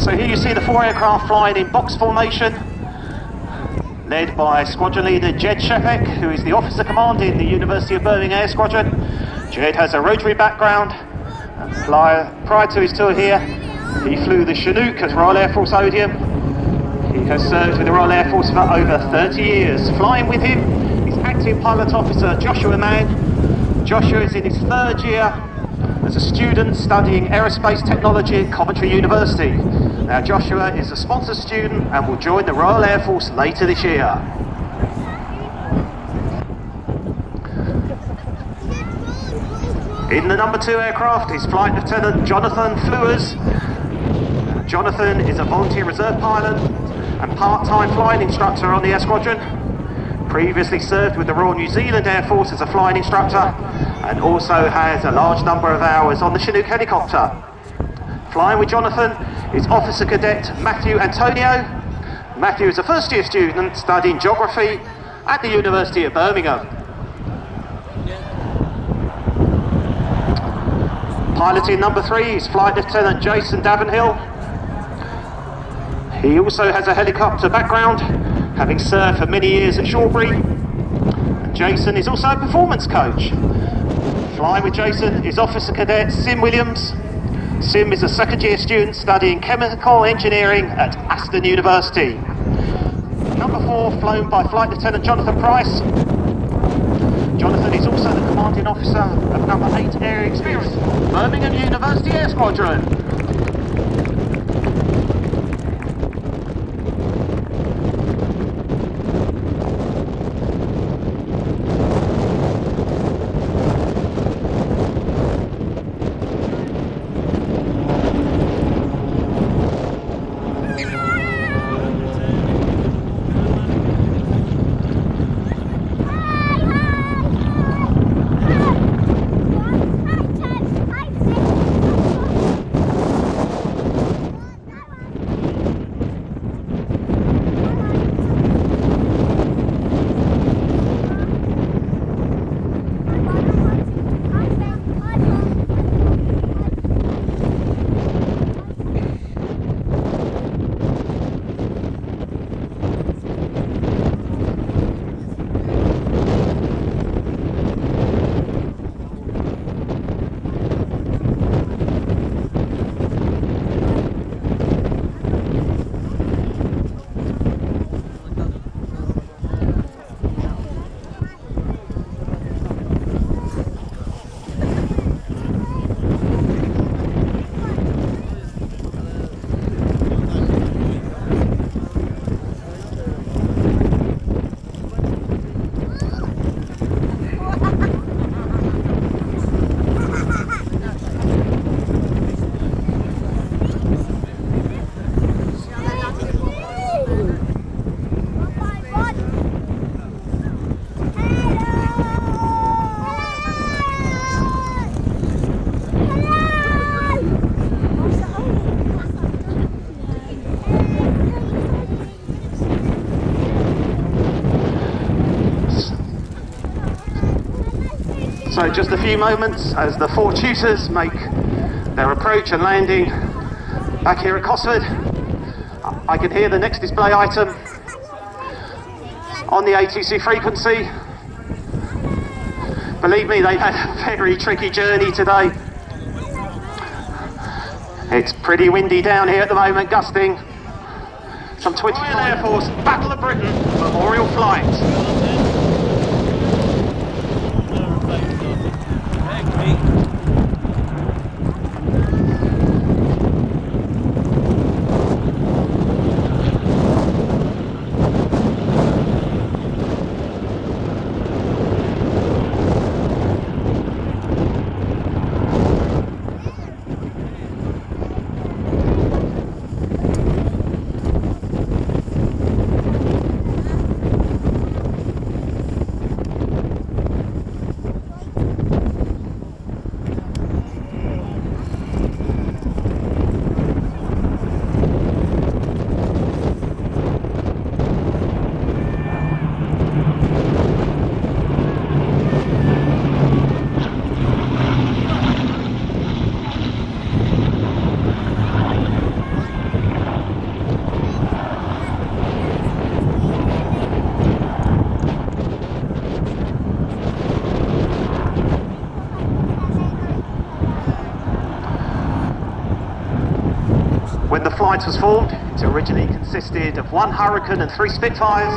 So here you see the 4 aircraft flying in box formation, led by Squadron Leader Jed Shepek, who is the officer commanding the University of Birmingham Air Squadron. Jed has a rotary background, and prior to his tour here, he flew the Chinook at Royal Air Force Odium. He has served with the Royal Air Force for over 30 years. Flying with him is acting pilot officer Joshua Mann. Joshua is in his 3rd year as a student studying aerospace technology at Coventry University. Now Joshua is a sponsored student and will join the Royal Air Force later this year. In the number 2 aircraft is Flight Lieutenant Jonathan Flewers. Jonathan is a volunteer reserve pilot and part-time flying instructor on the Air Squadron. Previously served with the Royal New Zealand Air Force as a flying instructor, and also has a large number of hours on the Chinook helicopter. Flying with Jonathan is Officer Cadet Matthew Antonio. Matthew is a 1st year student studying geography at the University of Birmingham. Piloting number 3 is Flight Lieutenant Jason Davenhill. He also has a helicopter background, having served for many years at Shawbury. And Jason is also a performance coach. Flying with Jason is Officer Cadet Sim Williams. Sim is a 2nd year student studying chemical engineering at Aston University. Number 4, flown by Flight Lieutenant Jonathan Price. Jonathan is also the commanding officer of number 8 Area Experience, Birmingham University Air Squadron. So just a few moments as the 4 tutors make their approach and landing back here at Cosford. I can hear the next display item on the ATC frequency. Believe me, they've had a very tricky journey today. It's pretty windy down here at the moment, gusting some 20. Royal Air Force Battle of Britain Memorial Flight. When the flight was formed, it originally consisted of 1 Hurricane and 3 Spitfires.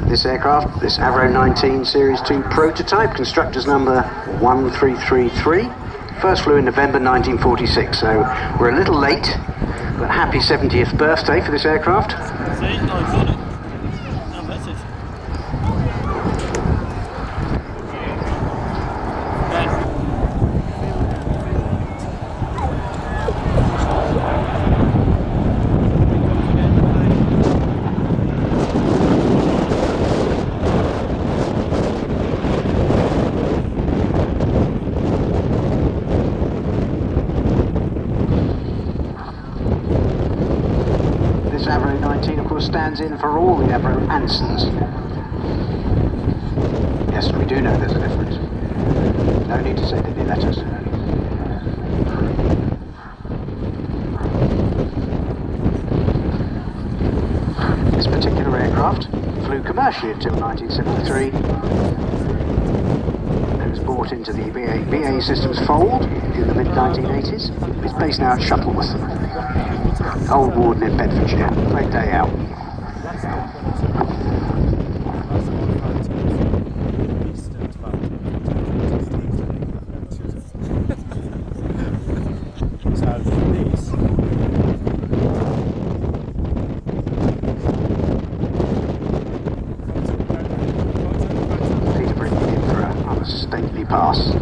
This aircraft, this Avro 19 Series 2 prototype, constructor's number 1333, first flew in November 1946, so we're a little late, but happy 70th birthday for this aircraft. See? Oh, I've got it. Oh, that's it. Avro 19 of course stands in for all the Avro Ansons. Yes, we do know there's a difference. No need to say they did letters. This particular aircraft flew commercially until 1973. It was brought into the BA Systems fold in the mid-1980s. It's based now at Shuttleworth. Old Warden in Bedfordshire. Great day out. Peter bringing in for a stately pass.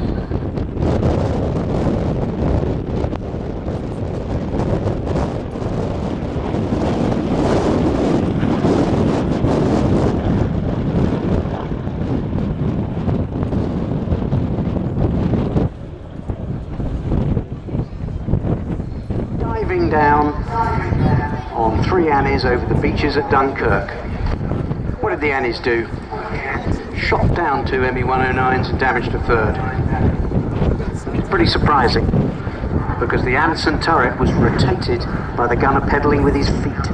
Down on 3 Annies over the beaches at Dunkirk. What did the Annies do? Shot down 2 ME-109s and damaged a 3rd. It's pretty surprising because the Anson turret was rotated by the gunner pedalling with his feet.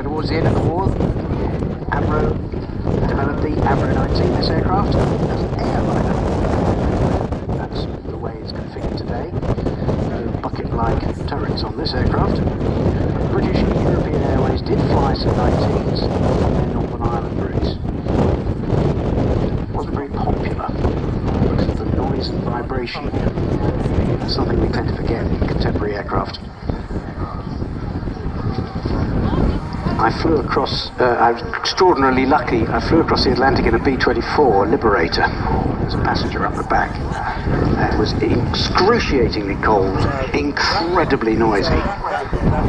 Towards the end of the war, Avro developed the Avro 19, this aircraft, as an airliner. That's the way it's configured today. No bucket-like turrets on this aircraft. British and European Airways did fly some 19s on their Northern Ireland routes. It wasn't very popular because of the noise and vibration. That's something we tend to forget in contemporary aircraft. I flew across, I was extraordinarily lucky, I flew across the Atlantic in a B-24 Liberator. There's a passenger up the back. It was excruciatingly cold, incredibly noisy.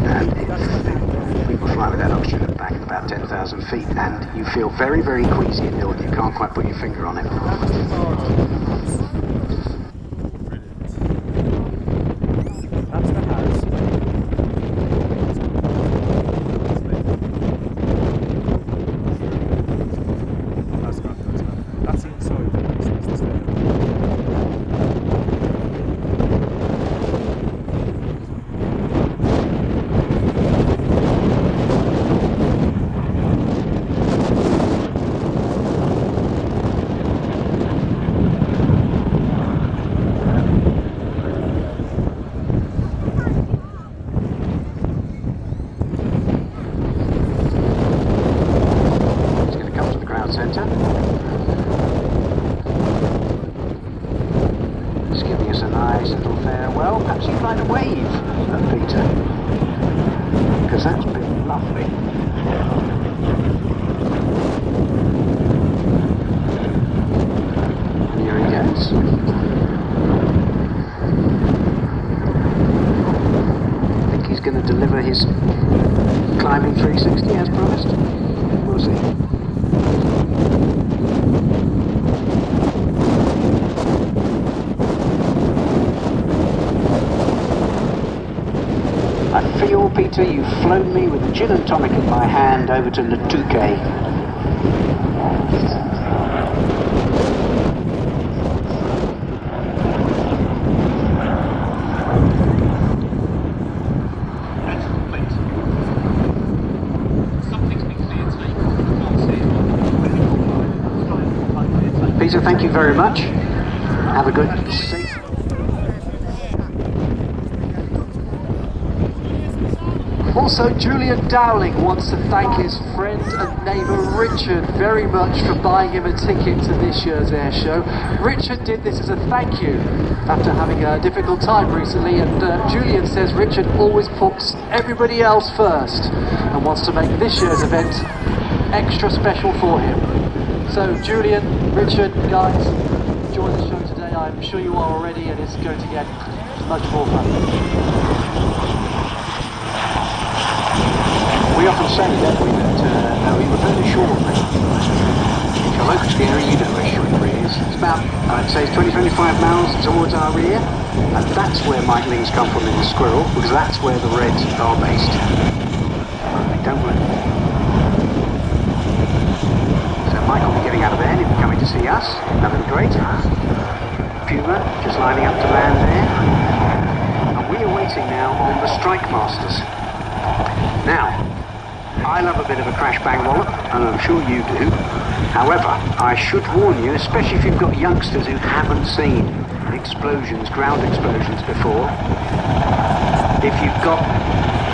And we will fly without oxygen at the back at about 10,000 feet, and you feel very, very queasy and ill, and you can't quite put your finger on it. That's the house. That's inside. That's the stair. Climbing 360 as promised. We'll see. I feel, Peter, you've flown me with a gin and tonic in my hand over to Natuke. Peter, thank you very much. Have a good safe. Also, Julian Dowling wants to thank his friend and neighbour Richard very much for buying him a ticket to this year's air show. Richard did this as a thank you after having a difficult time recently, and Julian says Richard always puts everybody else first and wants to make this year's event extra special for him. So Julian, Richard, guys, enjoy the show today. I'm sure you are already, and it's going to get much more fun. We often say, don't we, that we refer to Shawbury. If you're local to the area, you know where Shawbury is. It's about, I'd say, 20-25 miles towards our rear, and that's where Mike Ling's come from in the Squirrel, because that's where the Reds are based. Don't worry. Mike will be getting out of there, he'll be coming to see us. That would be great. Puma just lining up to land there. And we are waiting now on the Strike Masters. Now, I love a bit of a crash bang wallop, and I'm sure you do. However, I should warn you, especially if you've got youngsters who haven't seen explosions, ground explosions before. If you've got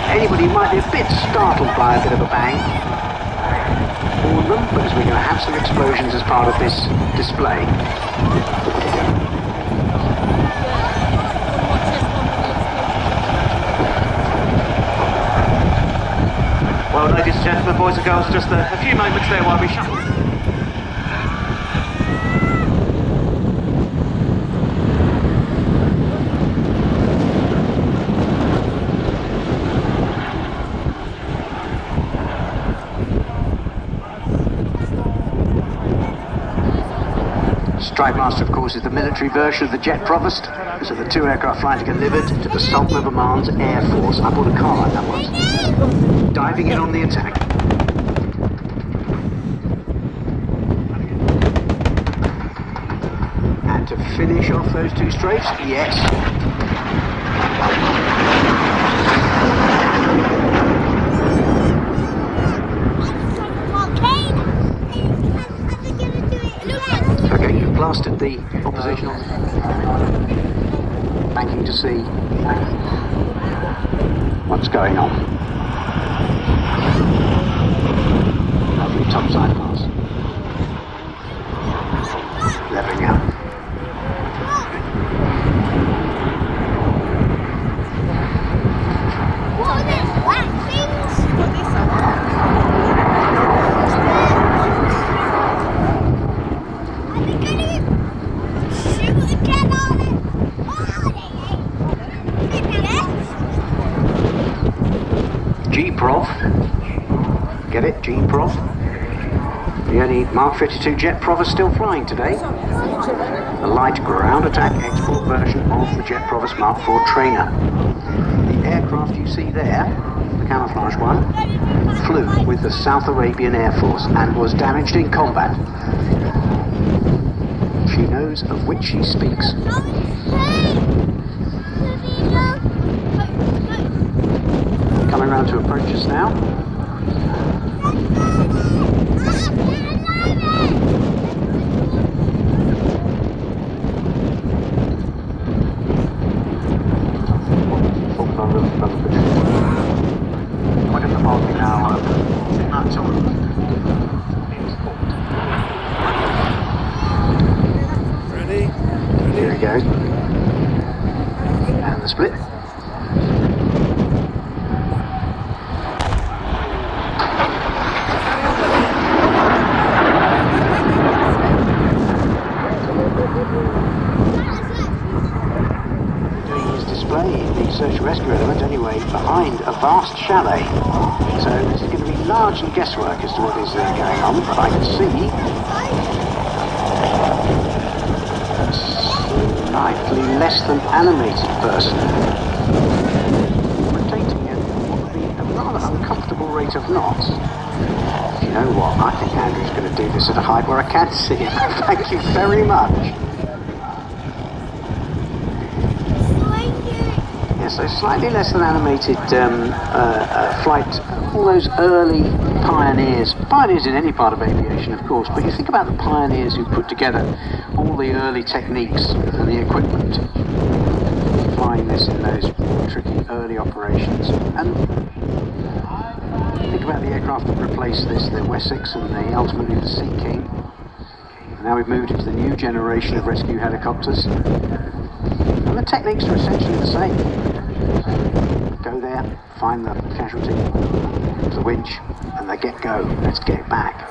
anybody who might be a bit startled by a bit of a bang, warn them, because we're going to have some explosions as part of this display. Well, ladies and gentlemen, boys and girls, just a few moments there while we shuffle. Strike Master, of course, is the military version of the Jet Provost. So the two aircraft flying to get delivered to the Sultan of Oman's Air Force. I bought a car like that once. Diving in on the attack. And to finish off those two strafes, yes. Blasted the opposition on. Banking to see what's going on. Lovely topside pass. Leveling out. What are these black things? What are these? G-Prof. Get it? G-Prof. The only Mark 52 jet Provost still flying today. The light ground attack export version of the jet Provost Mark 4 trainer. The aircraft you see there, the camouflage one, flew with the South Arabian Air Force and was damaged in combat. She knows of which she speaks. Coming round to approach us now. Point of the parking now. That's on. Ready? Here we go. And the split. Doing his display in the search and rescue element anyway behind a vast chalet. So this is going to be largely guesswork as to what is going on, but I can see slightly less than animated person rotating at what would be a rather uncomfortable rate of knots. You know what, I think Andrew's going to do this at a height where I can't see him. Thank you very much. Yeah, so slightly less than animated flight. All those early pioneers in any part of aviation, of course, but you think about the pioneers who put together all the early techniques and the equipment, flying this in those tricky early operations. And think about the aircraft that replaced this, the Wessex and ultimately the Sea King. And now we've moved into the new generation of rescue helicopters. And the techniques are essentially the same. Go there, find the casualty, the winch, and they get go. Let's get it back.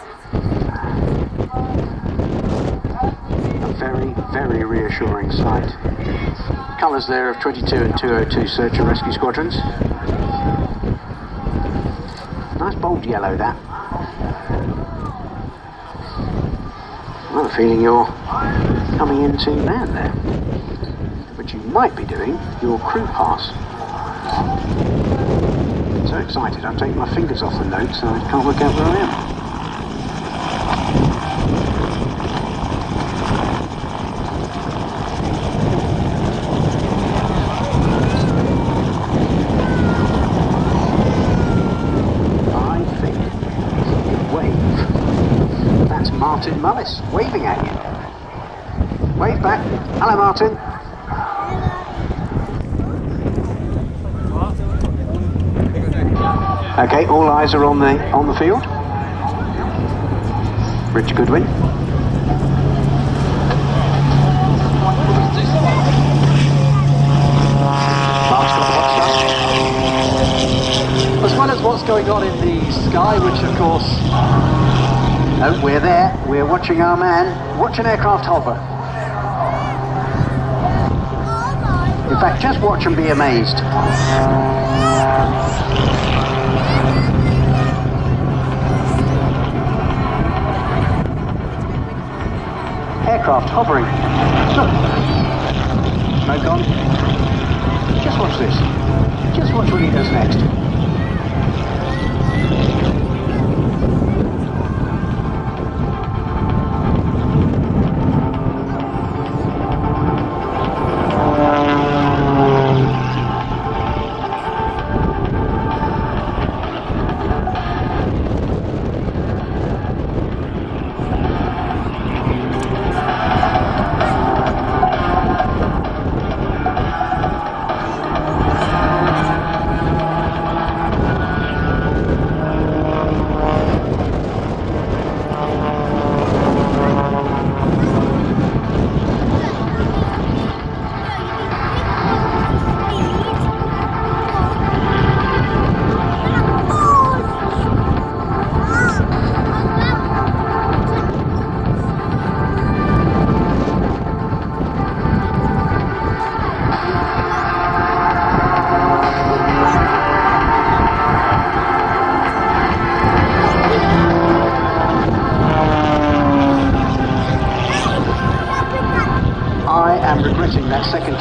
A very, very reassuring sight. Colours there of 22 and 202 search and rescue squadrons. Nice bold yellow, that. I have a feeling you're coming into land there. But you might be doing your crew pass. So excited, I'm taking my fingers off the notes and I can't work out where I am. I think you wave. That's Martin Mullis waving at you. Wave back. Hello, Martin. Okay, all eyes are on the field. Rich Goodwin. Mark's got what's done. As well as what's going on in the sky, which of course... No, we're there. We're watching our man. Watch an aircraft hover. In fact, just watch and be amazed. Aircraft hovering. Look. Smoke on. Just watch this. Just watch what he does next.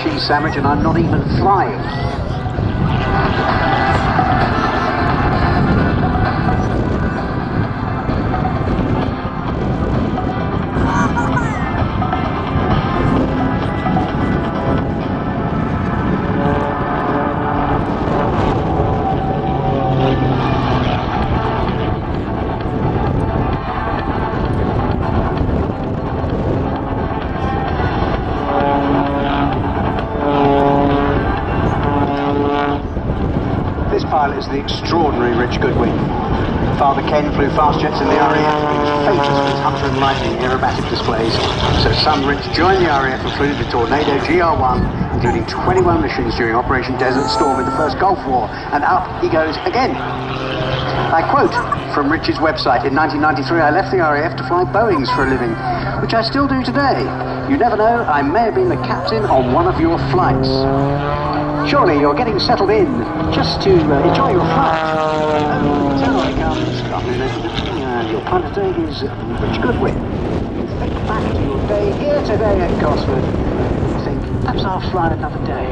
cheese sandwich and I'm not even flying. Is the extraordinary Rich Goodwin. Father Ken flew fast jets in the RAF. He was famous for his Hunter and Lightning aerobatic displays. So son Rich joined the RAF and flew the Tornado GR1, including 21 missions during Operation Desert Storm in the first Gulf War. And up he goes again. I quote from Rich's website, in 1993 I left the RAF to fly Boeings for a living, which I still do today. You never know, I may have been the captain on one of your flights. Surely you're getting settled in just to enjoy your flight. Oh, so I come. Your pilot today is Rich Goodwin. You think back to your day here today at Cosford. You think, perhaps I'll fly another day.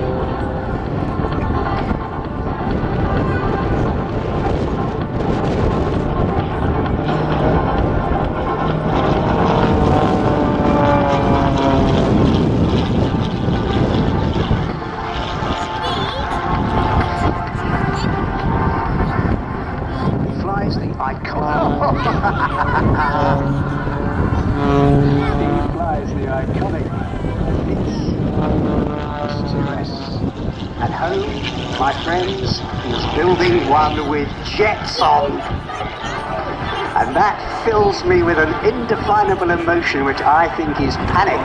He flies the iconic At home, my friends, he's building one with jets on. And that fills me with an indefinable emotion which I think is panic.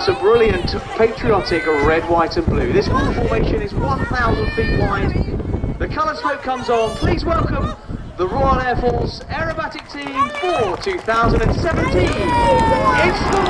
Some brilliant patriotic red, white and blue. This full formation is 1,000 feet wide. The colour smoke comes on. Please welcome the Royal Air Force Aerobatic Team for 2017. It's the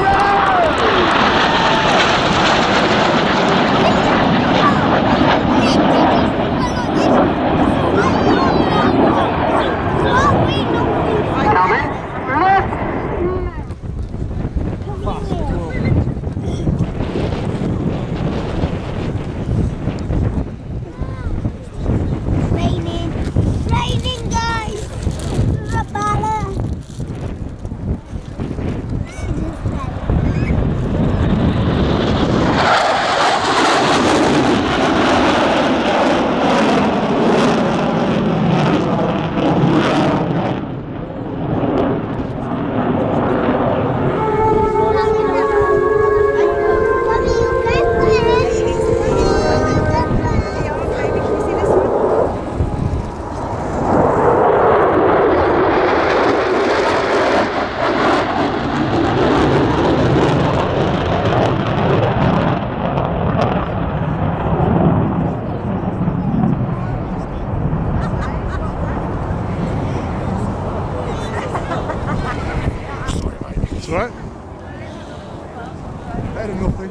Right? Better than nothing.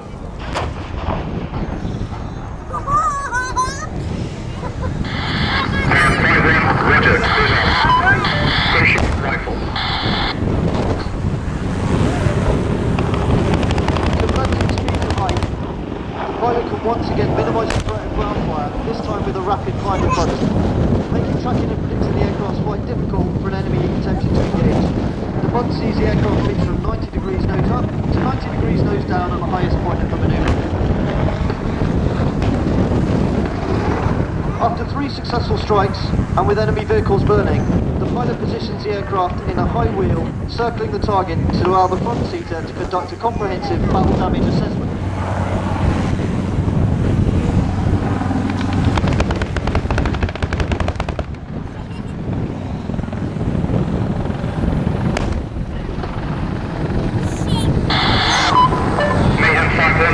Roger, station rifle. Commanding speed and height. The pilot can once again minimise the threat of ground fire, this time with a rapid climb in front, making tracking and predicting the aircraft quite difficult for an enemy attempting to engage. The button sees the aircraft reach from 90 degrees successful strikes and with enemy vehicles burning, the pilot positions the aircraft in a high wheel, circling the target to allow the front seater to conduct a comprehensive battle damage assessment.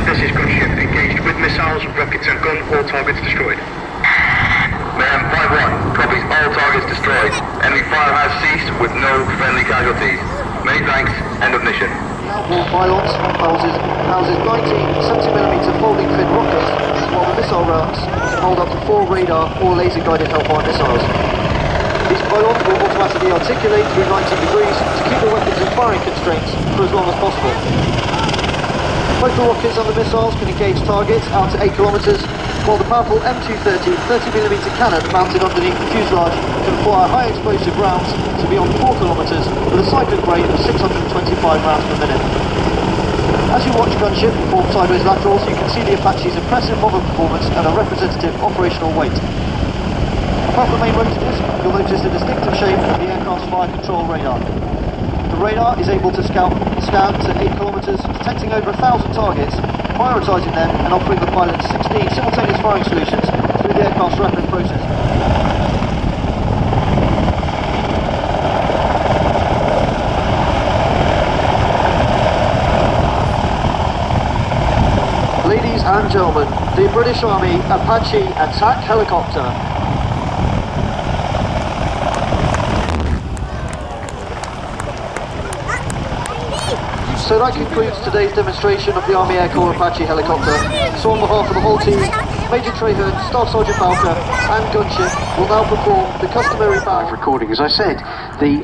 This is gunship engaged with missiles, rockets and gun, all targets destroyed. Mayhem 5-1, copies, all targets destroyed. Enemy fire has ceased with no friendly casualties. Many thanks, end of mission. War pylons houses 19 70mm folding fin rockets, while the missile rounds can hold up to 4 radar or laser guided Hellfire missiles. These pylons will automatically articulate through 90 degrees to keep the weapons in firing constraints for as long as possible. Both the rockets and the missiles can engage targets out to 8 kilometres, while the powerful M230 30mm cannon mounted underneath the fuselage can fire high explosive rounds to beyond 4 kilometres with a cyclic rate of 625 rounds per minute. As you watch gunship perform sideways laterals, you can see the Apache's impressive model performance and a representative operational weight. Above the main rotor disc, you'll notice the distinctive shape of the aircraft's fire control radar. The radar is able to scan to 8 kilometres, detecting over 1,000 targets, prioritising them and offering the pilot 16 simultaneous firing solutions through the aircraft's rapid process. Ladies and gentlemen, the British Army Apache attack helicopter. So that concludes today's demonstration of the Army Air Corps Apache helicopter. So on behalf of the whole team, Major Traherne, Staff Sergeant Balker and Gunship will now perform the customary bow. Recording, as I said, the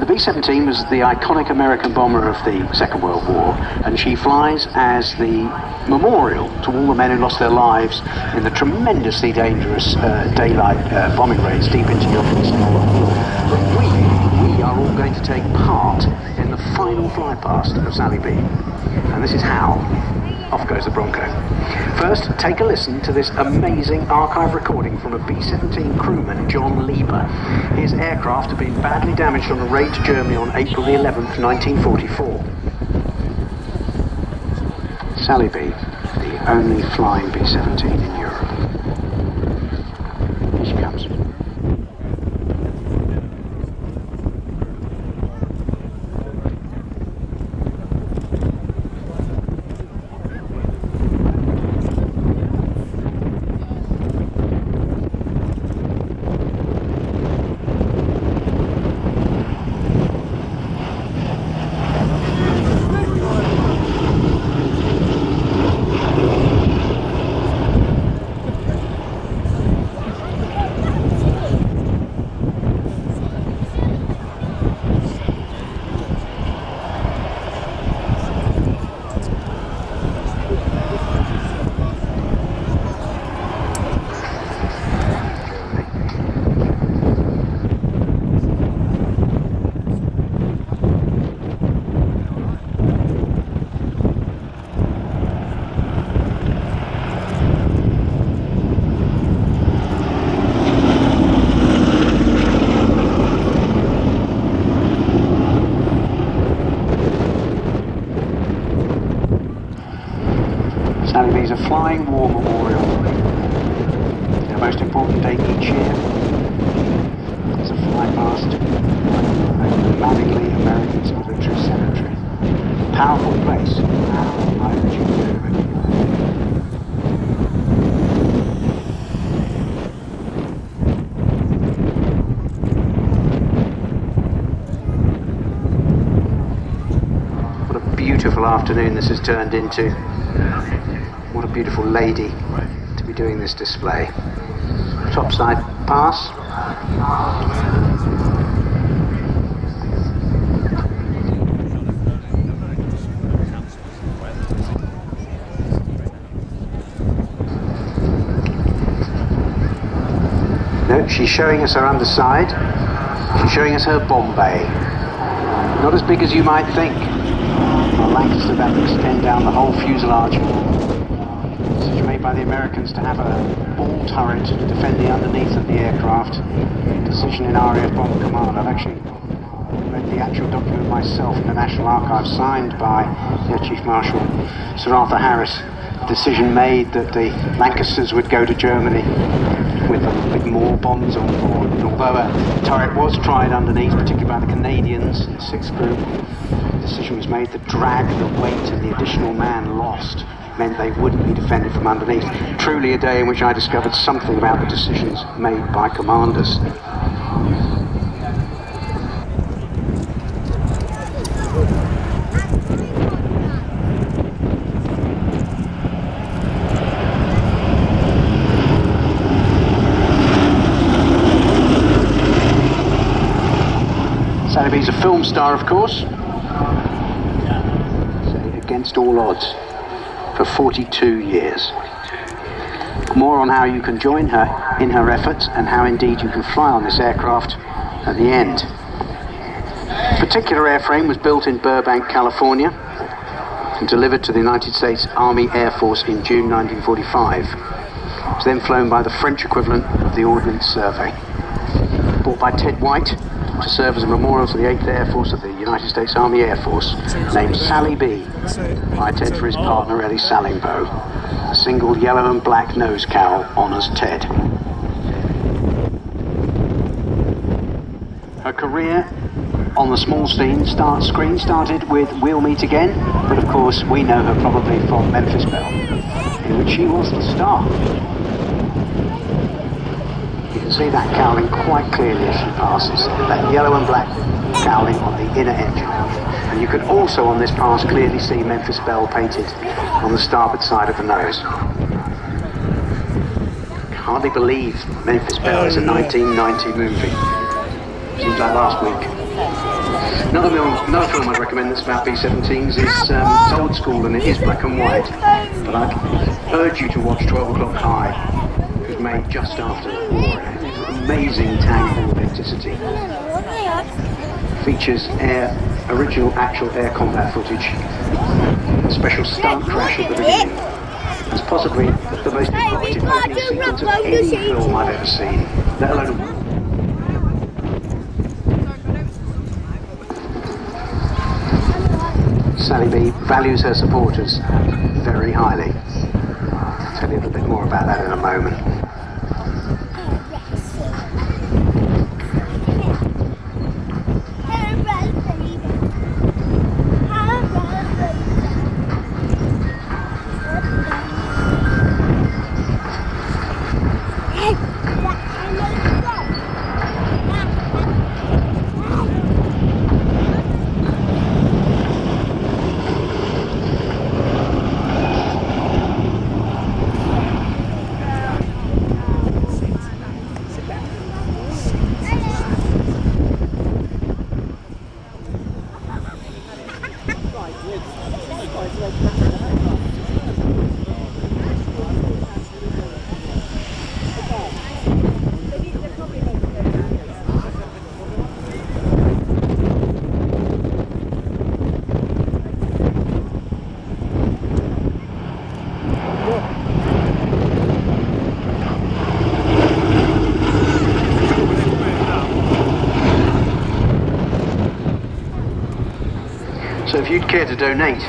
B-17 was the iconic American bomber of the Second World War, and she flies as the memorial to all the men who lost their lives in the tremendously dangerous daylight bombing raids deep into Goodwin. We are all going to take part in the final fly past of Sally B. And this is how. Off goes the Bronco. First, take a listen to this amazing archive recording from a B-17 crewman, John Lieber. His aircraft had been badly damaged on a raid to Germany on April the 11th, 1944. Sally B, the only flying B-17 in Europe. Here she comes. Is a flying war memorial. Their most important day each year. It's a fly past over the Manningley American Military Cemetery. Powerful place. How would you do it? What a beautiful afternoon this has turned into. What a beautiful lady to be doing this display. Topside pass. No, she's showing us her underside. She's showing us her bomb bay. Not as big as you might think. The Lancaster that extend down the whole fuselage. Decision made by the Americans to have a ball turret defend the underneath of the aircraft. Decision in RAF Bomber Command. I've actually read the actual document myself in the National Archives, signed by Air Chief Marshal Sir Arthur Harris. Decision made that the Lancasters would go to Germany with more bombs on board. And although a turret was tried underneath, particularly by the Canadians, the 6th Group, the decision was made that drag, the weight and the additional man lost meant they wouldn't be defended from underneath. Truly a day in which I discovered something about the decisions made by commanders. Sally B's a film star, of course, against all odds, for 42 years. More on how you can join her in her efforts and how indeed you can fly on this aircraft at the end. This particular airframe was built in Burbank, California, and delivered to the United States Army Air Force in June 1945. It was then flown by the French equivalent of the Ordnance Survey. Bought by Ted White to serve as a memorial to the 8th Air Force of the United States Army Air Force, named Sally B by Ted for his partner Ellie Sallingboe. A single yellow and black nose cowl honours Ted. Her career on the small screen started with We'll Meet Again, but of course we know her probably from Memphis Belle, in which she was the star. You can see that cowling quite clearly as she passes, that yellow and black cowling on the inner engine. And you can also on this pass clearly see Memphis Belle painted on the starboard side of the nose. Hardly believe Memphis Belle is a 1990 movie. Seems like last week. Another film I'd recommend that's about B-17s is it's old school and it is black and white, but I'd urge you to watch 12 O'Clock High. It was made just after the war. It's an amazing tangible authenticity. Features original actual air combat footage, a special stunt crash at the beginning. It's possibly the most evocative opening sequence of any film I've ever seen, let alone Sally B values her supporters very highly. I'll tell you a little bit more about that in a moment. So if you'd care to donate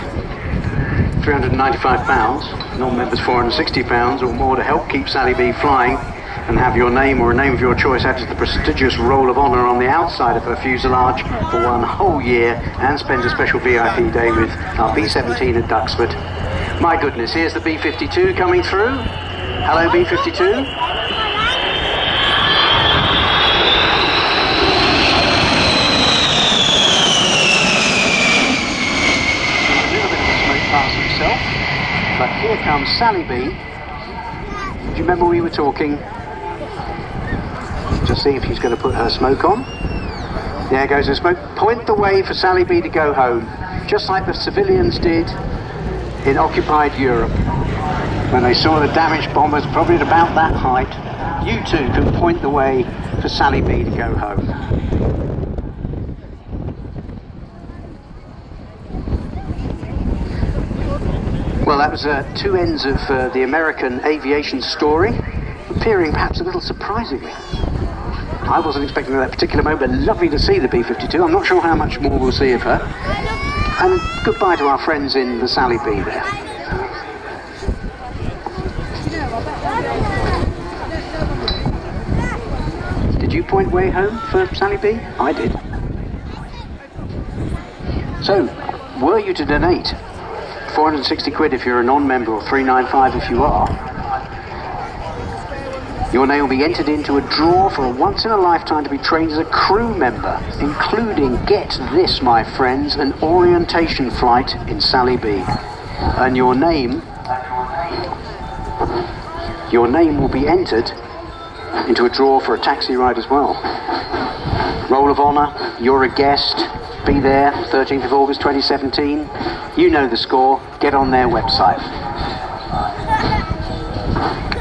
£395, non-members £460 or more to help keep Sally B flying and have your name or a name of your choice added to the prestigious Roll of Honour on the outside of her fuselage for 1 whole year and spend a special VIP day with our B-17 at Duxford. My goodness, here's the B-52 coming through. Hello B-52. But here comes Sally B. Do you remember we were talking to see if she's going to put her smoke on? There goes the smoke. Point the way for Sally B to go home, just like the civilians did in occupied Europe. When they saw the damaged bombers probably at about that height, you too can point the way for Sally B to go home. Well, that was two ends of the American aviation story, appearing perhaps a little surprisingly. I wasn't expecting that particular moment, but lovely to see the B-52. I'm not sure how much more we'll see of her. And goodbye to our friends in the Sally B there. Did you point way home for Sally B? I did. So, were you to donate 460 quid if you're a non-member, or 395 if you are, your name will be entered into a draw for a once-in-a-lifetime to be trained as a crew member, including, get this, my friends, an orientation flight in Sally B. And your name will be entered into a draw for a taxi ride as well. Roll of honour, you're a guest, be there, 13th of August 2017. You know the score, get on their website.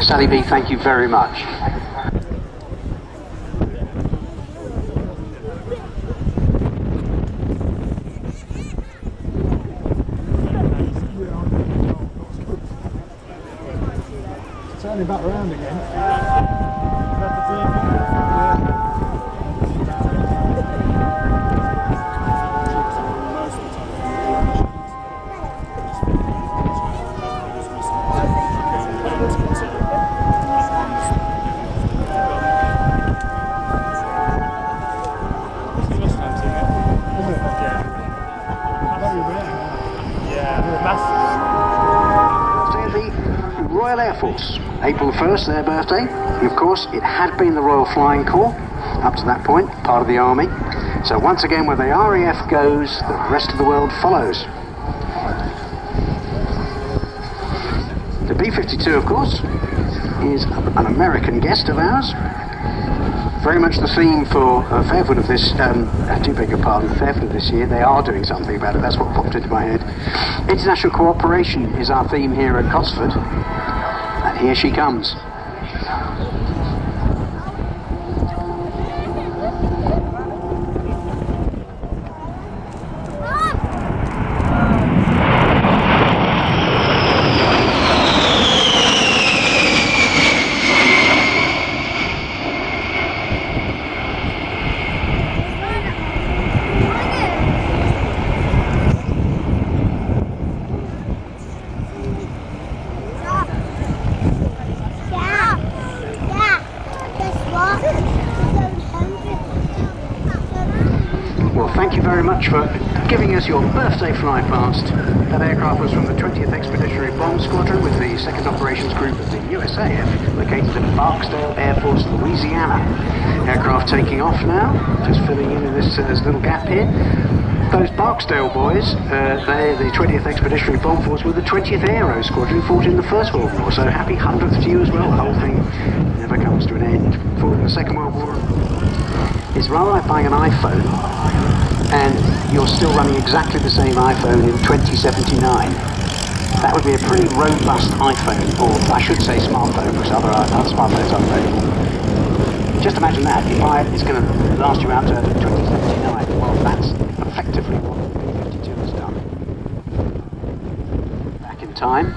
Sally B, thank you very much. Turning back around again. Royal Air Force, April 1st, their birthday. Of course, it had been the Royal Flying Corps up to that point, part of the Army. So once again, where the RAF goes, the rest of the world follows. The B-52, of course, is an American guest of ours. Very much the theme for Fairfield of this, I do beg your pardon, Fairfield of this year. They are doing something about it, that's what popped into my head. International cooperation is our theme here at Cosford. And here she comes. Thank you very much for giving us your birthday fly past. That aircraft was from the 20th Expeditionary Bomb Squadron with the 2nd Operations Group of the USAF, located in Barksdale Air Force, Louisiana. Aircraft taking off now, just filling in this little gap here. Those Barksdale boys, they're the 20th Expeditionary Bomb Force with the 20th Aero Squadron, fought in the First World War, so happy 100th to you as well. The whole thing never comes to an end. Fought in the Second World War. It's rather like buying an iPhone and you're still running exactly the same iPhone in 2079. That would be a pretty robust iPhone, or I should say smartphone, because other smartphones are available. Just imagine that, you buy it, it's going to last you out to 2079. Well, that's effectively what the P-52 has done. Back in time,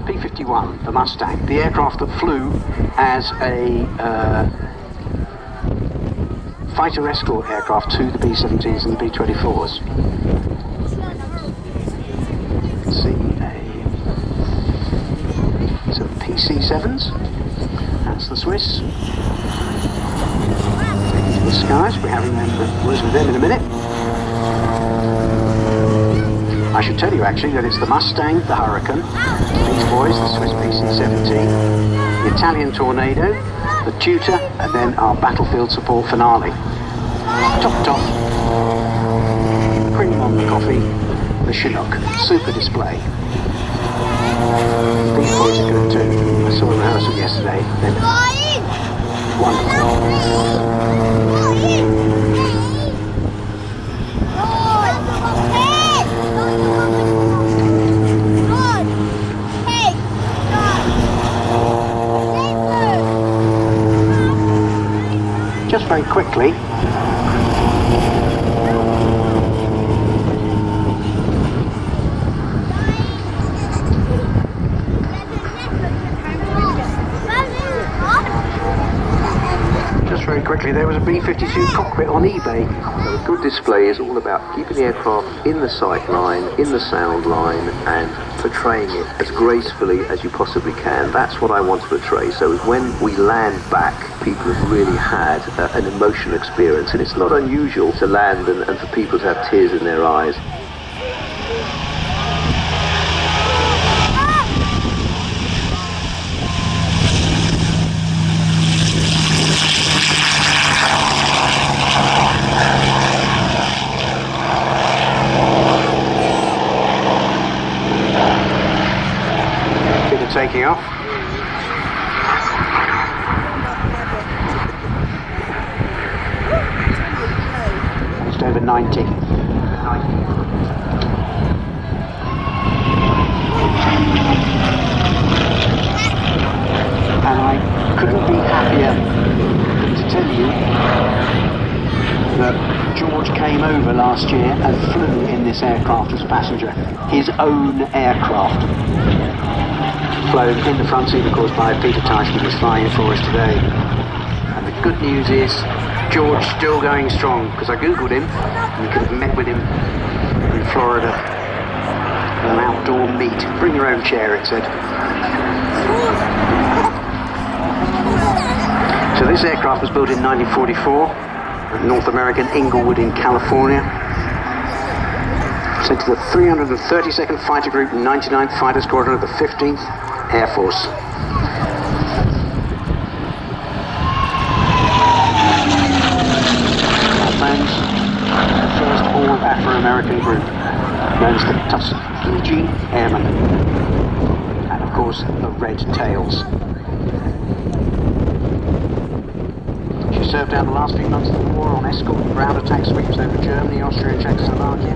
P-51, the Mustang, the aircraft that flew as a fighter escort aircraft to the B-17s and the B-24s. You can see some PC-7s. That's the Swiss. Taking to the skies. We're having words with them in a minute. I should tell you actually that it's the Mustang, the Hurricane, these boys, the Swiss PC-17, the Italian Tornado, the Tutor, and then our battlefield support finale. Top, cream on the coffee, the Chinook, super display. These boys are good too. I saw a rehearsal yesterday. They're wonderful. Just very quickly, quickly there was a B-52 cockpit on eBay. So a good display is all about keeping the aircraft in the sight line, in the sound line, and portraying it as gracefully as you possibly can. That's what I want to portray. So when we land back, people have really had an emotional experience, and it's not unusual to land and for people to have tears in their eyes. Taking off. Just over 90. And I couldn't be happier than to tell you that George came over last year and flew in this aircraft as a passenger. His own aircraft. Flown in the front seat, of course, by Peter Tyson, who was flying it for us today. And the good news is, George still going strong, because I googled him, and you could have met with him in Florida at an outdoor meet. Bring your own chair, it said. So this aircraft was built in 1944 at North American Inglewood in California. Sent to the 332nd Fighter Group, 99th Fighter Squadron of the 15th Air Force. Plans the first all-Afro-American group, known as the Tuskegee Airmen, and of course the Red Tails. She served out the last few months of the war on escort and ground attack sweeps over Germany, Austria and Czechoslovakia,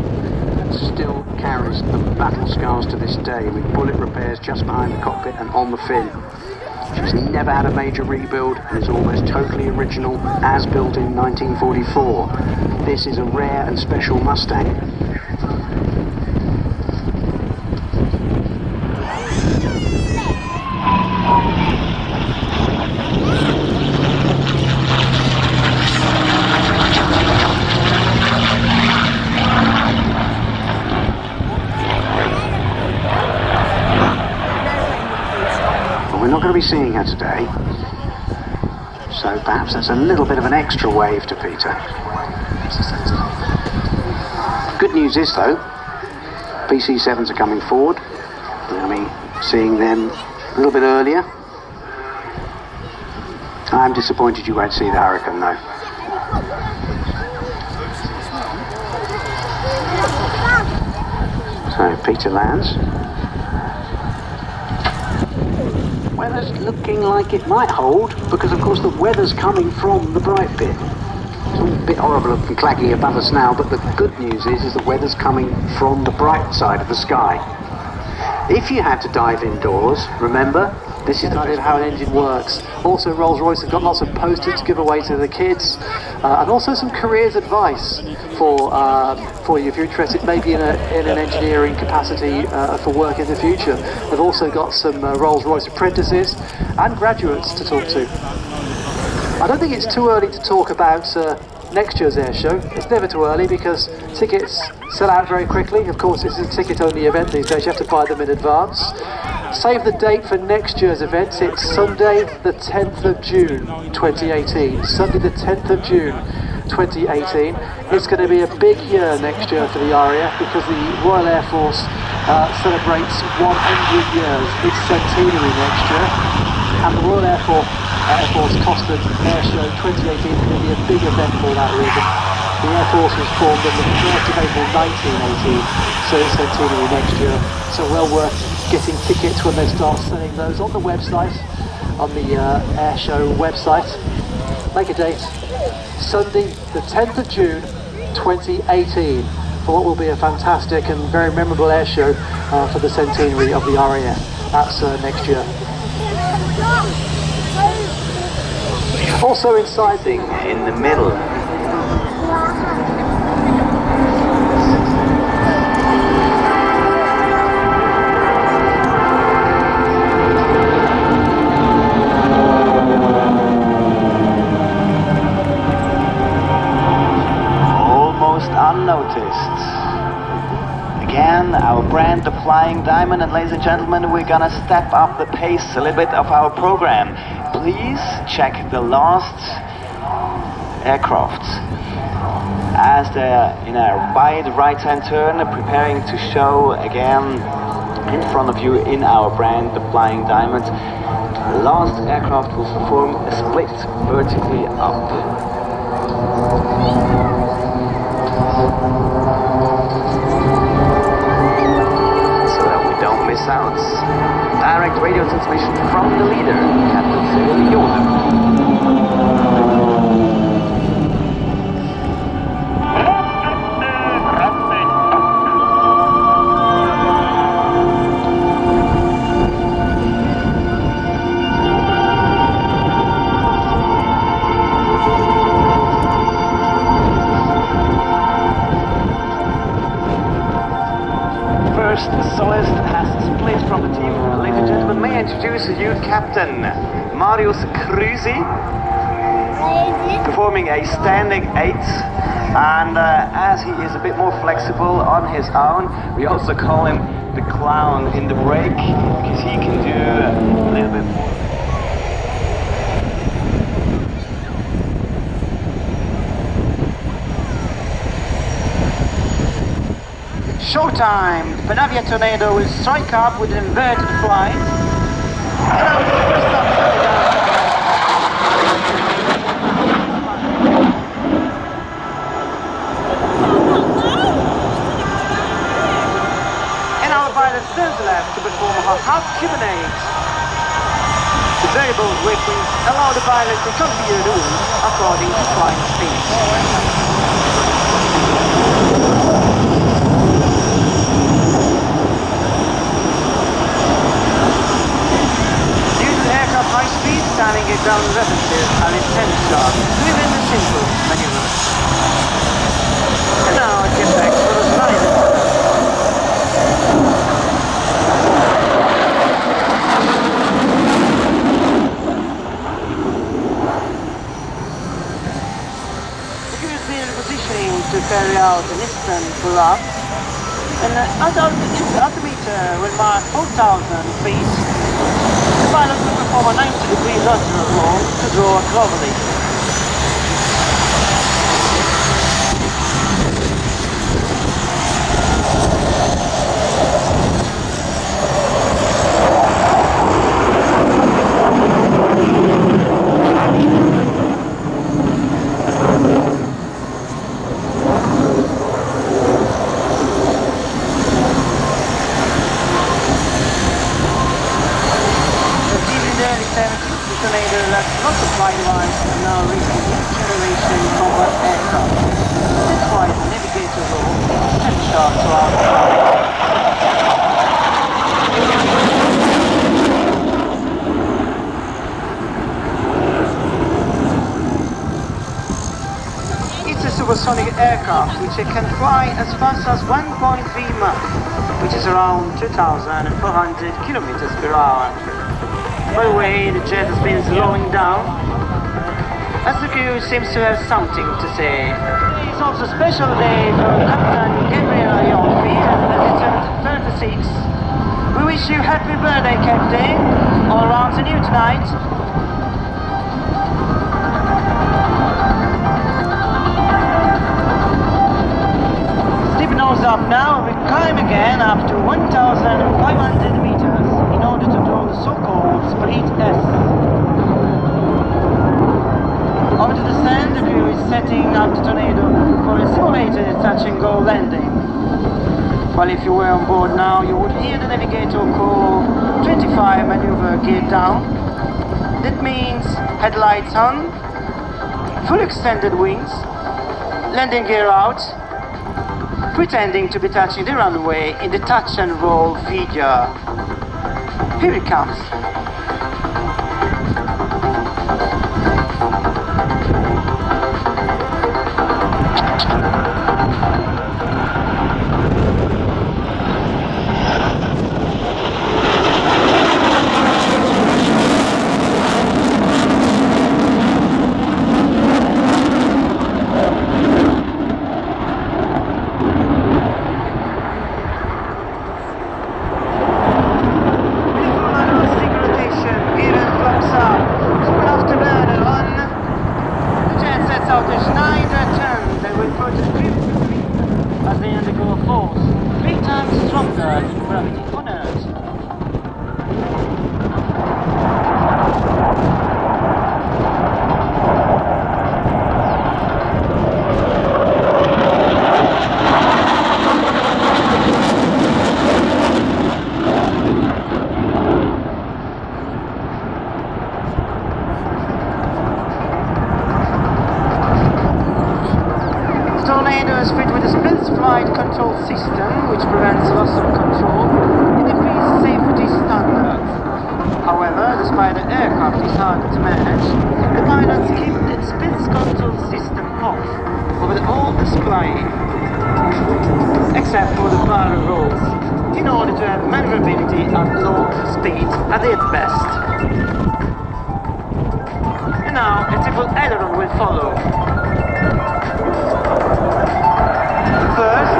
and still carries the battle scars to this day, with bullet repairs just behind the cockpit and on the fin. She's never had a major rebuild and is almost totally original, as built in 1944. This is a rare and special Mustang. Be seeing her today, so perhaps that's a little bit of an extra wave to Peter. Good news is though, PC-7s are coming forward. We're going to be seeing them a little bit earlier. I'm disappointed you won't see the Hurricane though. So Peter lands. Weather's looking like it might hold, because of course the weather's coming from the bright bit. It's all a bit horrible and claggy above us now, but the good news is the weather's coming from the bright side of the sky. If you had to dive indoors, remember, this is Idea of how an engine works. Also, Rolls-Royce have got lots of posters to give away to the kids, and also some careers advice for you if you're interested maybe in an engineering capacity for work in the future. They've also got some Rolls-Royce apprentices and graduates to talk to. I don't think it's too early to talk about next year's air show. It's never too early because tickets sell out very quickly. Of course, it's a ticket-only event these days. You have to buy them in advance. Save the date for next year's event. It's Sunday the 10th of June 2018. Sunday the 10th of June 2018. It's going to be a big year next year for the RAF because the Royal Air Force celebrates 100 years. Its centenary next year. And the Royal Air Force Cosford Air Show 2018 is going to be a big event for that reason. The Air Force was formed on the 1st of April 1918, so it's centenary next year. So well worth getting tickets when they start selling those on the website, on the Air Show website. Make a date, Sunday the 10th of June 2018, for what will be a fantastic and very memorable air show for the centenary of the RAF. That's next year. Also inside in the middle. Coast. Again, our brand, the Flying Diamond, and ladies and gentlemen, we're gonna step up the pace a little bit of our program. Please check the last aircraft as they're in a wide right-hand turn, preparing to show again in front of you in our brand, the Flying Diamond. The last aircraft will perform a split vertically up. So that we don't miss out. Direct radio transmission from the leader, Captain Cyril Yoder. Soloist has split from the team. Ladies and gentlemen, may I introduce you Captain Marius Krüsi, performing a standing 8, and as he is a bit more flexible on his own, we also call him the clown in the break, because he can do a little bit more. Showtime! Panavia Tornado will strike up with an inverted flight. And our pilot turns left to perform a half Cubanate. The variable weapons allow the pilot to configure the wind according to flight speed. High speed, standing it down rapidly and intention, within the simple maneuvers. And now it gets back for the slide. The crew is in positioning to carry out an instant pull-up, and the altimeter will mark 4,000 feet. The pilot will perform a 90-degree lateral roll to draw a cloverleaf. Lots of flight lines are now reaching new generation combat aircraft. That's why the navigator role is 10 shots to our side. It's a supersonic aircraft which it can fly as fast as 1.3 Mach, which is around 2,400 kilometers per hour. By the way, the jet has been slowing down, as the crew seems to have something to say. It's also a special day for Captain Gabriela Yolfi as he turns 36. We wish you happy birthday, Captain, all around to you tonight. Steep nose up now, we climb again up to 1,500 meters in order to draw the so-called split S. Over to the sand, the crew is setting up the Tornado for a simulated touch-and-go landing. Well, if you were on board now, you would hear the navigator call 25 maneuver gear down. That means headlights on, full extended wings, landing gear out, pretending to be touching the runway in the touch-and-roll figure. Here it comes. advanced flight control system, which prevents loss of control and increases safety standards. However, despite the aircraft is hard to manage, the pilots keep the speed control system off over the whole display, except for the barrel rolls, in order to have maneuverability at low speed at its best. And now a triple aileron will follow. First,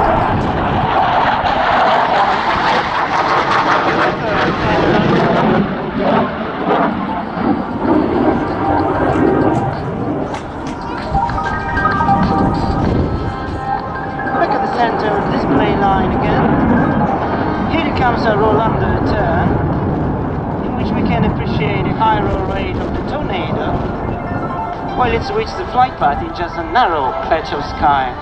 back at the center of the display line again. Here comes a roll under the turn, in which we can appreciate the high roll rate of the tornado, while it switches the flight path in just a narrow patch of sky.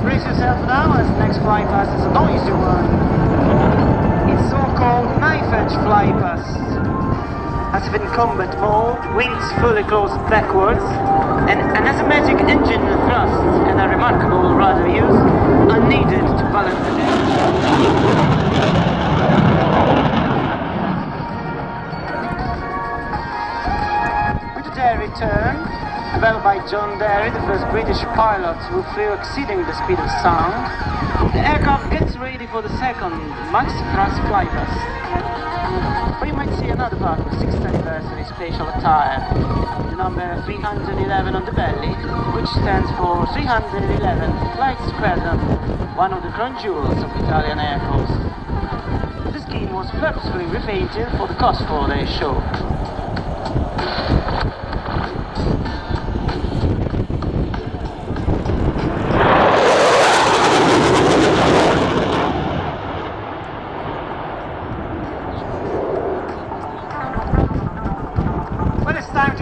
Brace yourself now, as the next fly pass is a noisy one. It's so-called knife-edge fly pass. As if in combat mode, wings fully closed backwards, and an asymmetric engine thrust and a remarkable rudder use are needed to balance the damage. With the Derry turn, developed by John Derry, the first British pilot who flew exceeding the speed of sound, the aircraft gets ready for the second max thrust flypast. We might see another part of the 6th anniversary special attire, the number 311 on the belly, which stands for 311 Flight Squadron, one of the crown jewels of Italian Air Force. The skin was purposefully repainted for the Cosford Air Show.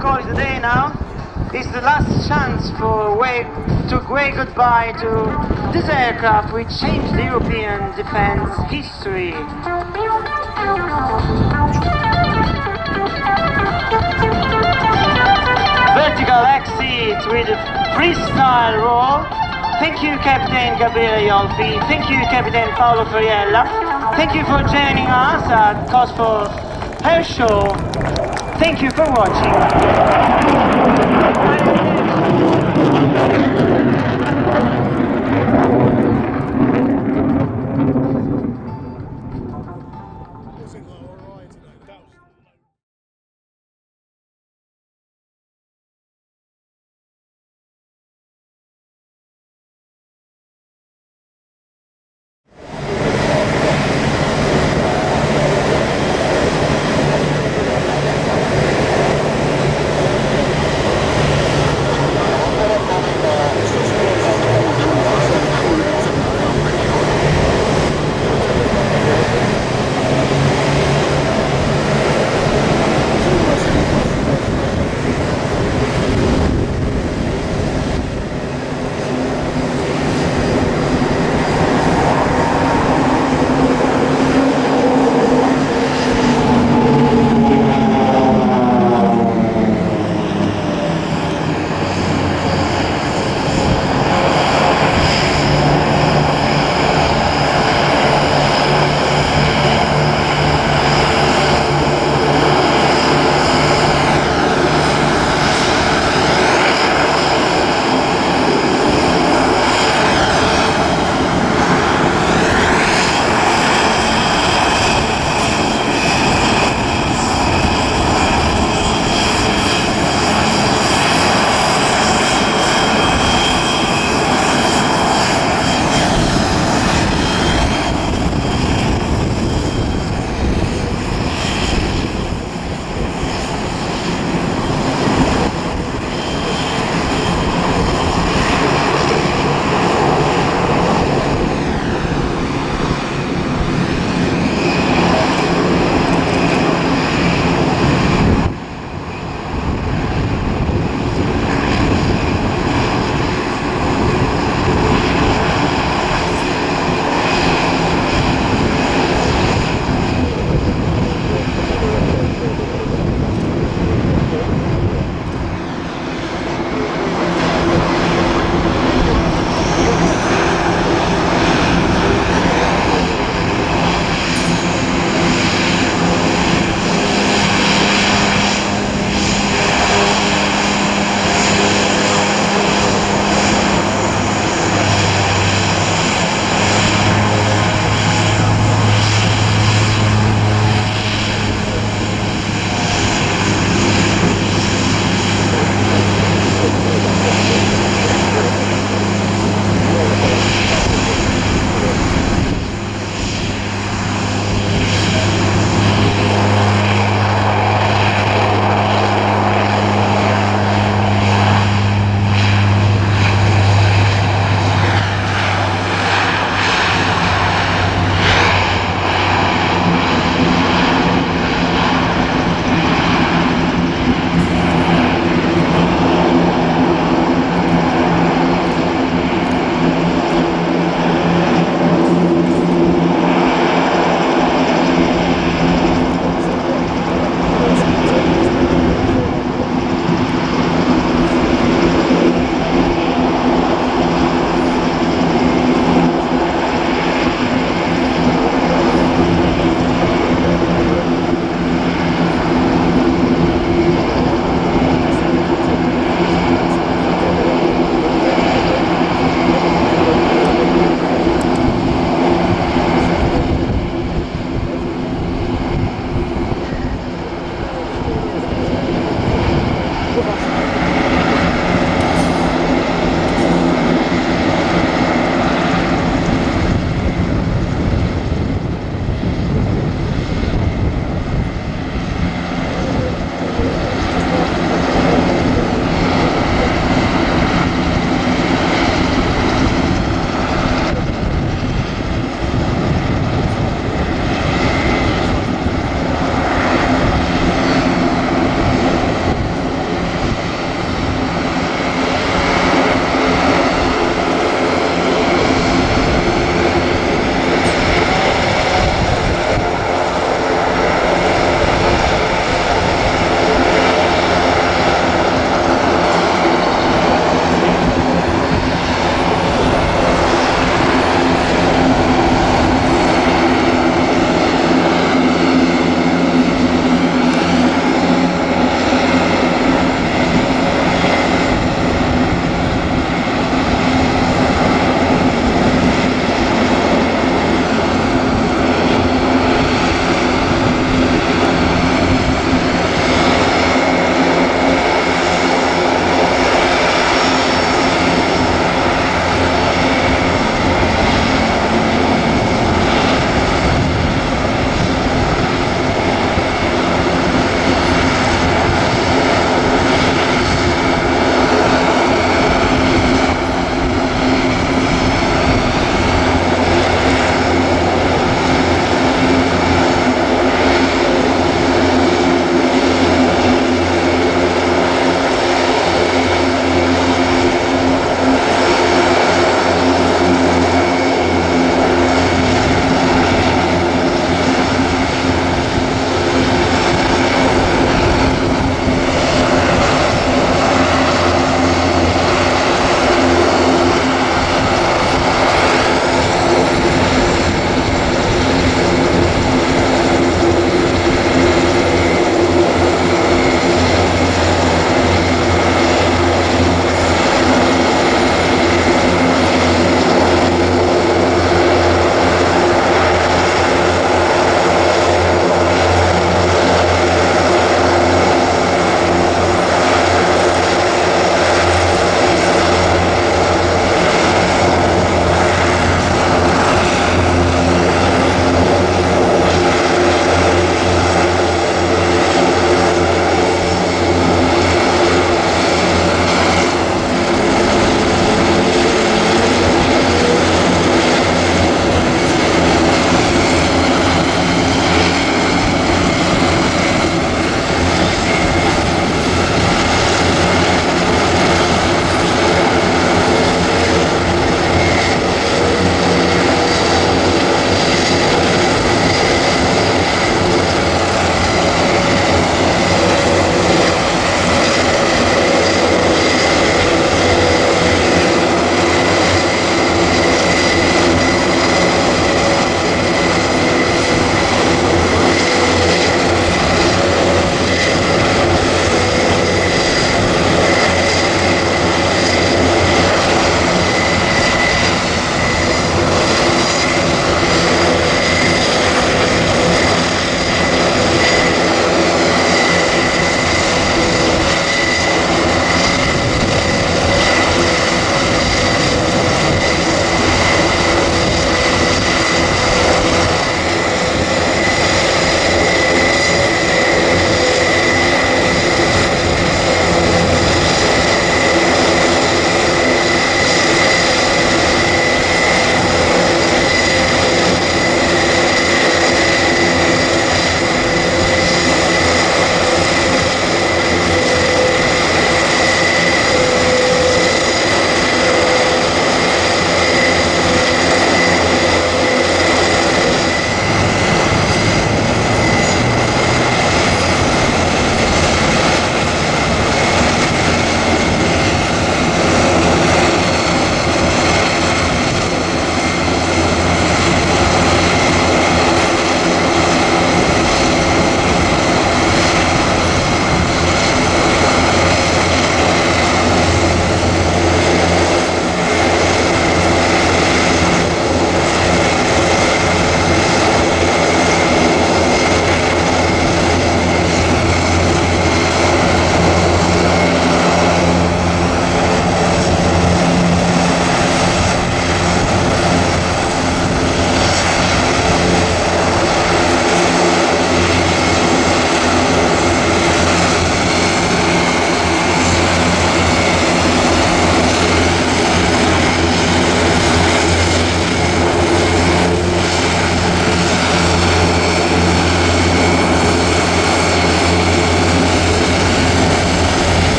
Call it a day now. It's the last chance to wave goodbye to this aircraft which changed the European defense history. Vertical exit with a freestyle roll. Thank you, Captain Gabriele Iolfi. Thank you, Captain Paolo Friella. Thank you for joining us at Cosford Air Show. Thank you for watching.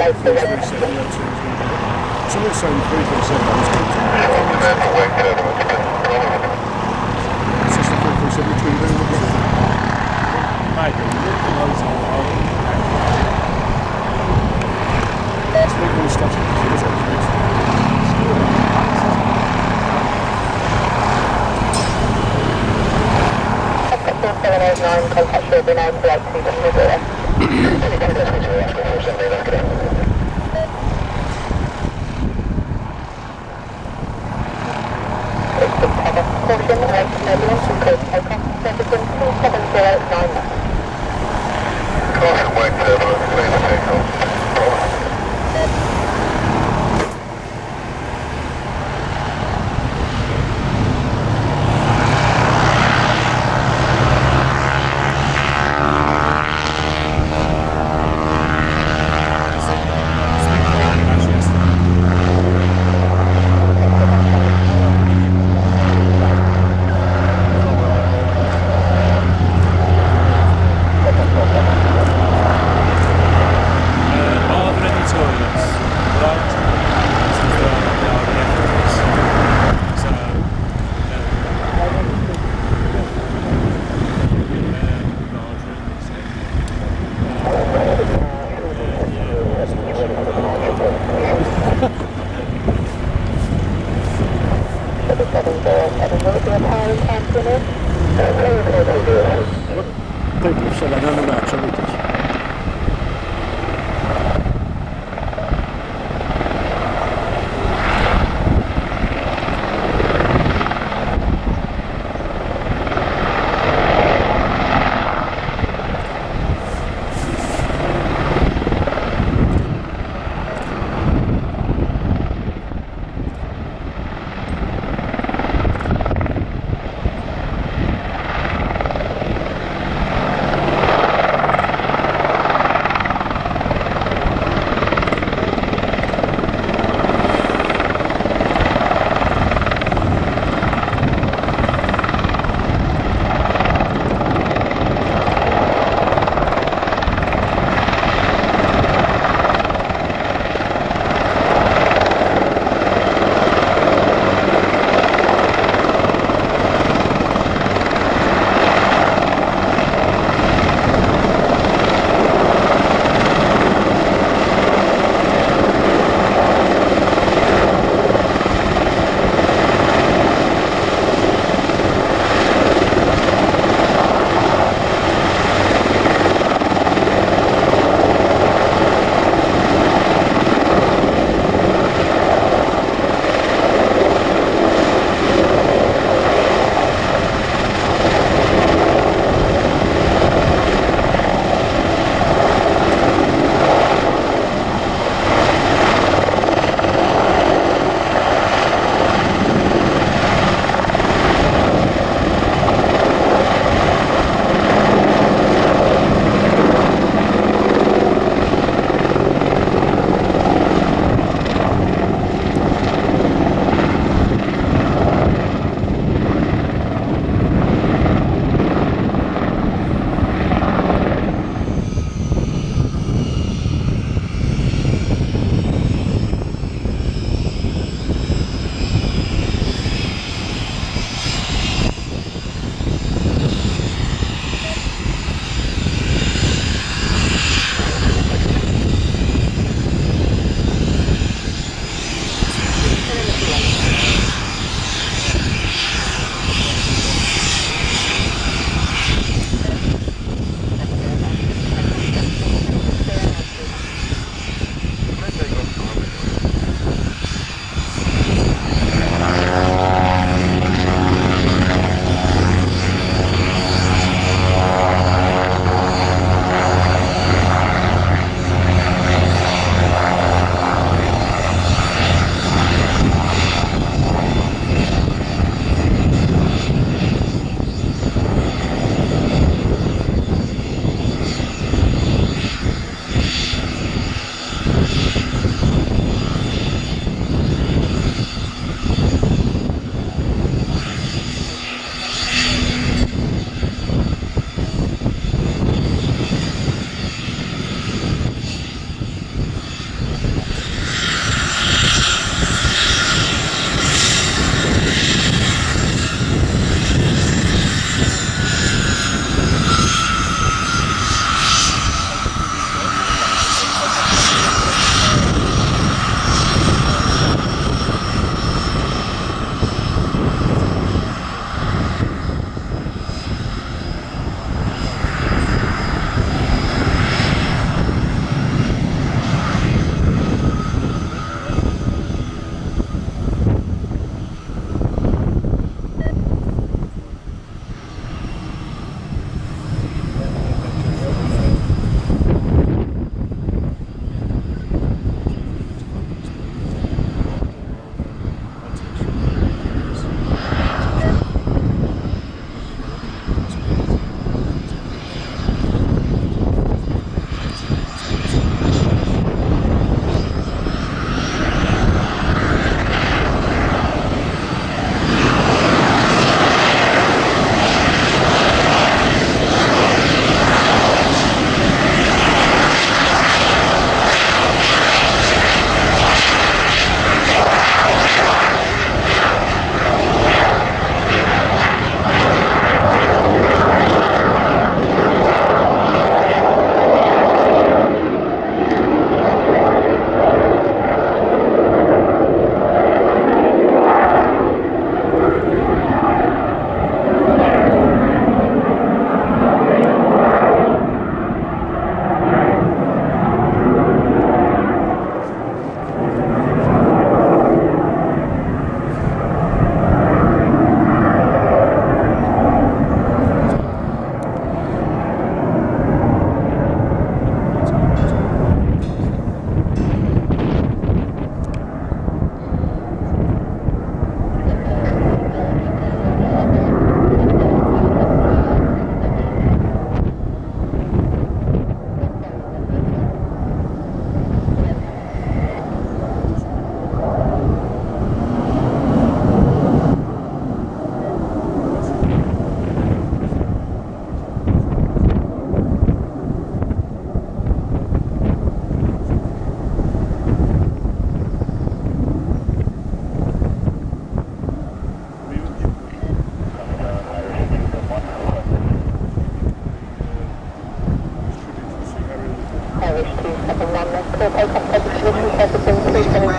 So let's say 789, contact Shrewsbury now to like 200. Caution, wait, turbulence, and code takeoff, servicing 27099. Caution, wait, turbulence, clear for takeoff.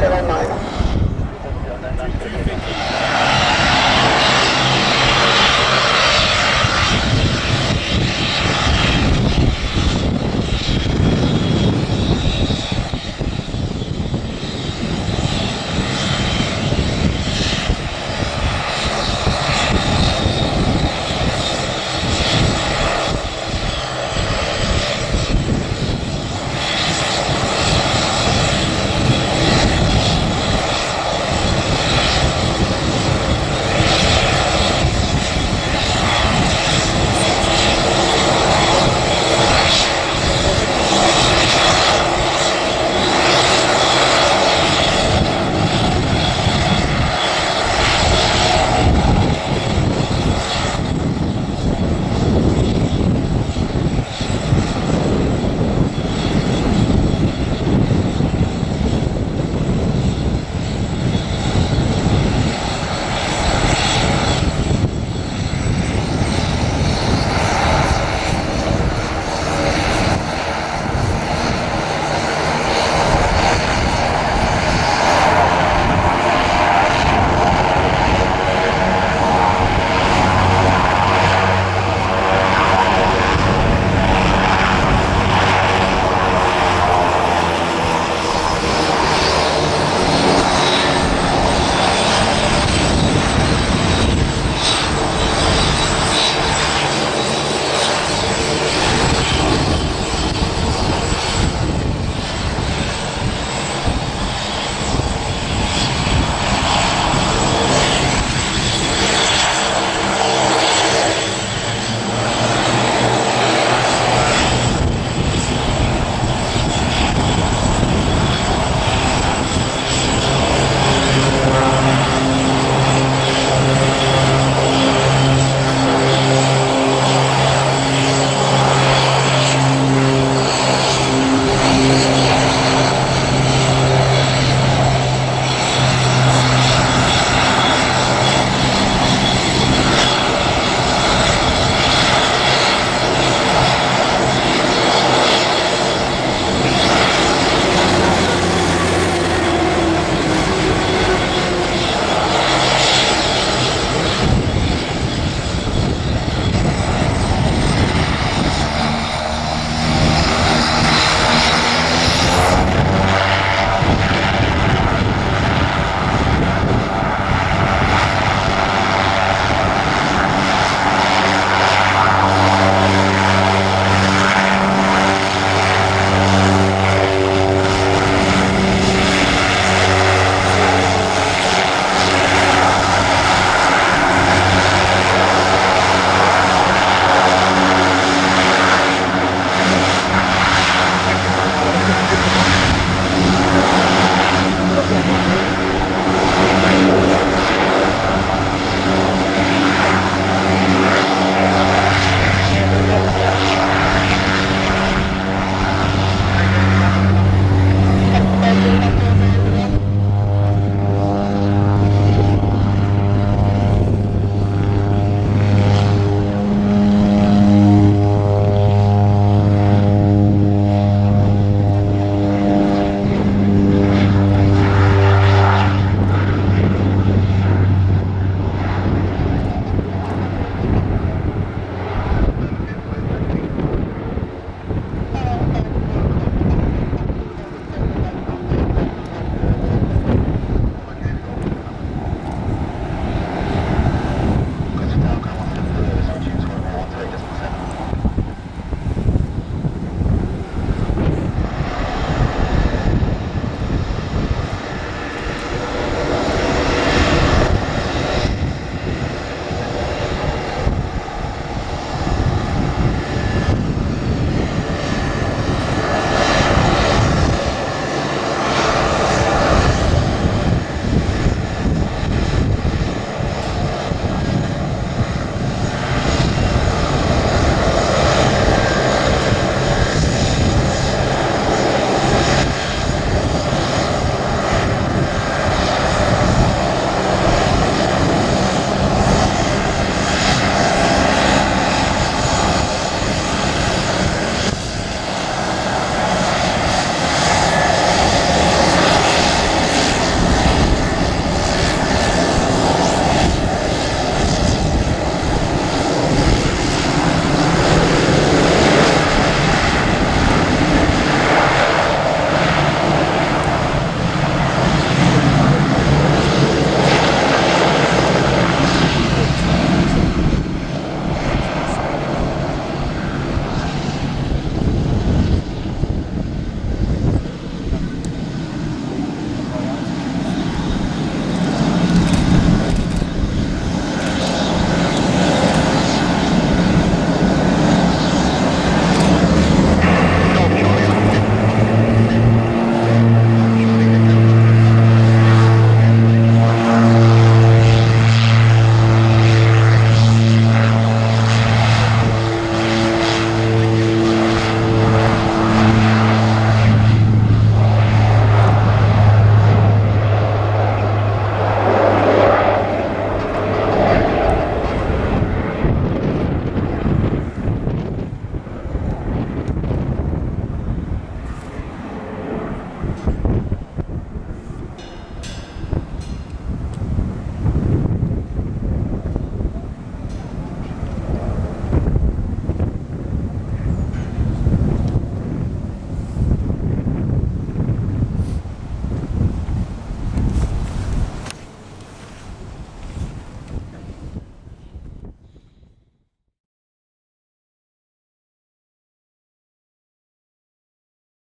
109.